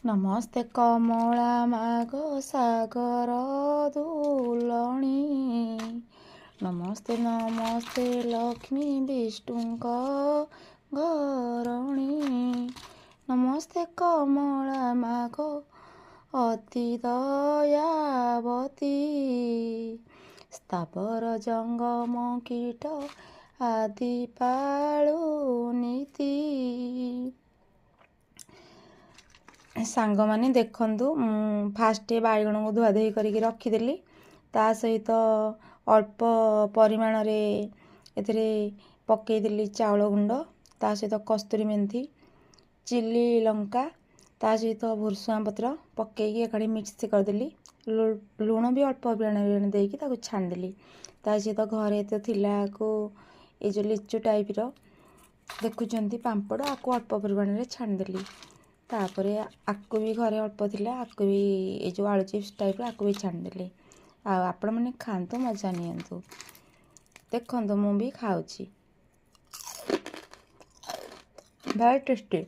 नमस्ते कमला माग सागर दुलणी नमस्ते नमस्ते लक्ष्मी विष्णुक घरणी नमस्ते कमला माग अति दयावती स्थावर जंगम कीट आदि पाळु नीति सांग माने देखंतु फास्ट बाइगण को धुआ धुई करके रखीदेली ता सहित अल्प परिमाण रे एथिरे पकेदेली चाउल गुंड ता सहित कस्तूरी मेथी चिली लंका ता सहित भुर्सुंगा पत्र पकईकी एकाठी मिक्स करदेली लुण भी अल्प परिमाण देकी ताको छाणदेली ता सहित घरे तो थिला को ए जो लिचु टाइप रो देखुचंती पांपड़ आको अल्प परिमाण रे छाणदेली तापरे आकु भी घरे अल्प थिला आकु भी ए जो आलू चिप्स टाइप आकु भी छाणदेली आपण मैंने खातु मजा नियंतु देखो मु भी खाऊची भाई टेस्टी।